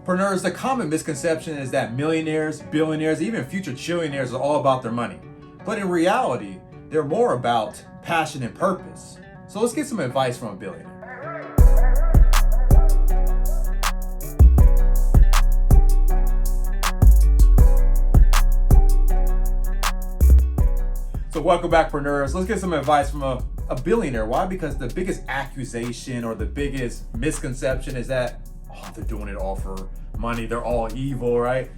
Preneurs, the common misconception is that millionaires, billionaires, even future trillionaires are all about their money. But in reality, they're more about passion and purpose. So let's get some advice from a billionaire. So welcome back, Preneurs. Let's get some advice from a billionaire. Why? Because the biggest accusation or the biggest misconception is that, oh, they're doing it all for money. They're all evil, right?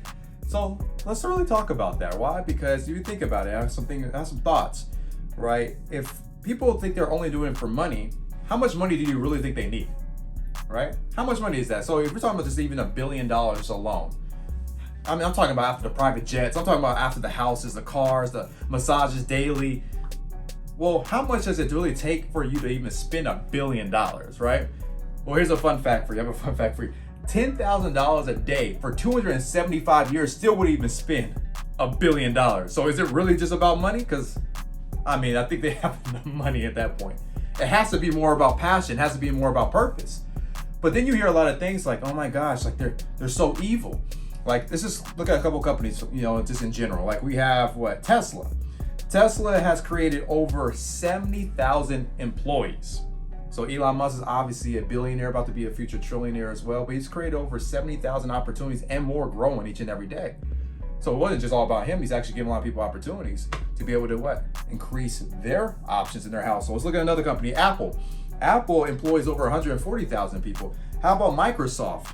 So let's really talk about that. Why? Because you think about it, I have some thoughts, right? If people think they're only doing it for money, how much money do you really think they need, right? How much money is that? So if we're talking about just even $1 billion alone, I mean, I'm talking about after the private jets, I'm talking about after the houses, the cars, the massages daily. Well, how much does it really take for you to even spend $1 billion, right? Well, here's a fun fact for you. I have a fun fact for you. $10,000 a day for 275 years still wouldn't even spend $1 billion. So is it really just about money? Because, I mean, I think they have enough money at that point. It has to be more about passion. It has to be more about purpose. But then you hear a lot of things like, oh my gosh, like they're so evil. Like, look at a couple companies, just in general. Like we have Tesla. Tesla has created over 70,000 employees. So Elon Musk is obviously a billionaire, about to be a future trillionaire as well, but he's created over 70,000 opportunities and more growing each and every day. So it wasn't just all about him. He's actually giving a lot of people opportunities to be able to increase their options in their house. So let's look at another company, Apple. Apple employs over 140,000 people. How about Microsoft?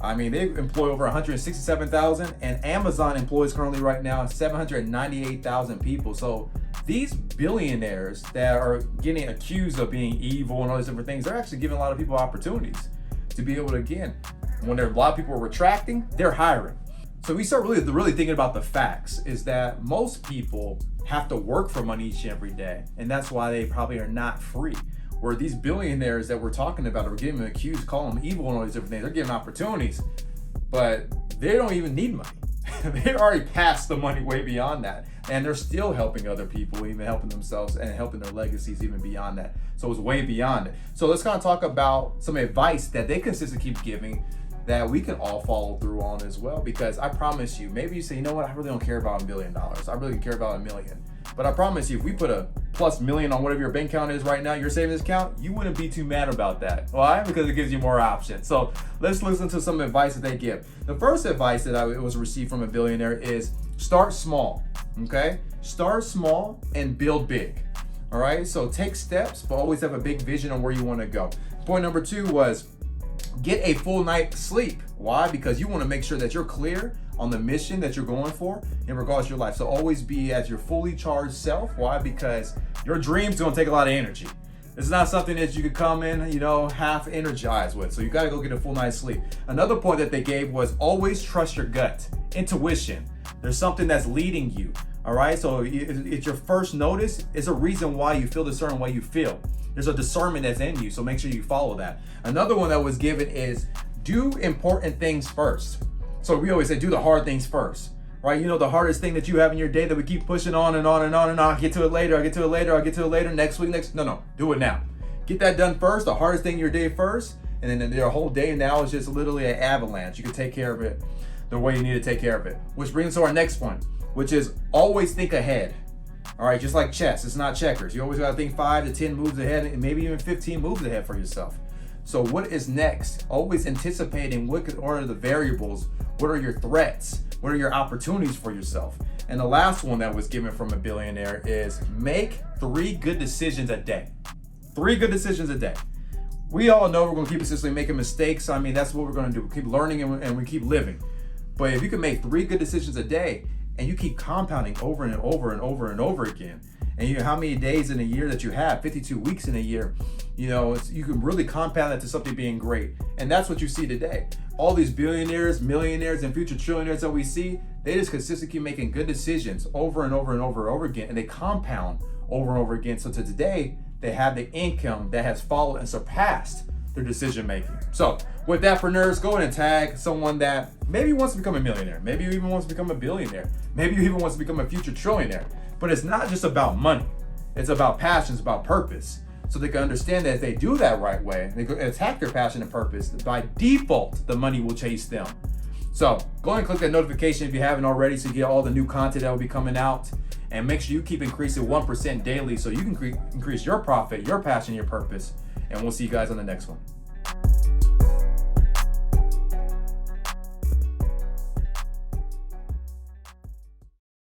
I mean, they employ over 167,000, and Amazon employs currently right now 798,000 people. So these billionaires that are getting accused of being evil and all these different things, they're actually giving a lot of people opportunities to be able to, again, when a lot of people are retracting, they're hiring. So we start really thinking about the facts is that most people have to work for money each and every day. And that's why they probably are not free. Where these billionaires that we're talking about are getting accused, calling them evil and all these different things. They're getting opportunities, but they don't even need money. They already passed the money way beyond that. And they're still helping other people, even helping themselves and helping their legacies even beyond that. So it's way beyond it. So let's kind of talk about some advice that they consistently keep giving that we can all follow through on as well. Because I promise you, maybe you say, you know what, I really don't care about $1 billion. I really care about $1 million. But I promise you, if we put a plus million on whatever your bank account is right now, your savings account, you wouldn't be too mad about that. Why? Because it gives you more options. So let's listen to some advice that they give. The first advice that I was received from a billionaire is start small, okay? Start small and build big, all right? So take steps, but always have a big vision on where you want to go. Point number 2 was get a full night's sleep. Why? Because you want to make sure that you're clear on the mission that you're going for in regards to your life. So always be as your fully charged self. Why? Because your dreams gonna take a lot of energy. It's not something that you could come in, half energized with. So you gotta go get a full night's sleep. Another point that they gave was always trust your gut, intuition. There's something that's leading you, all right? So it's your first notice. It's a reason why you feel the certain way you feel. There's a discernment that's in you, so make sure you follow that. Another one that was given is do important things first. So we always say, do the hard things first, right? The hardest thing that you have in your day that we keep pushing on and on and on and on. I'll get to it later, next week, No, do it now. Get that done first, the hardest thing in your day first, and then your whole day now is just literally an avalanche. You can take care of it the way you need to take care of it. Which brings us to our next one, which is always think ahead. All right, just like chess, it's not checkers. You always gotta think 5 to 10 moves ahead, and maybe even 15 moves ahead for yourself. So what is next? Always anticipating what are the variables, what are your threats, what are your opportunities for yourself? And the last one that was given from a billionaire is make 3 good decisions a day. 3 good decisions a day. We all know we're gonna keep consistently making mistakes. I mean, that's what we're gonna do. We keep learning and we keep living. But if you can make 3 good decisions a day and you keep compounding over and over and over and over again, and how many days in a year that you have, 52 weeks in a year, you can really compound that to something being great. And that's what you see today. All these billionaires, millionaires, and future trillionaires that we see, they just consistently keep making good decisions over and over and over and over again, and they compound over and over again. So to today, they have the income that has followed and surpassed their decision making. So with that, Preneurs, go ahead and tag someone that maybe wants to become a millionaire, maybe you even wants to become a billionaire, maybe you even wants to become a future trillionaire. But it's not just about money. It's about passion, it's about purpose. so they can understand that if they do that right way, they attack their passion and purpose, by default, the money will chase them. So go ahead and click that notification if you haven't already, so you get all the new content that will be coming out. And make sure you keep increasing 1% daily so you can increase your profit, your passion, your purpose. And we'll see you guys on the next one.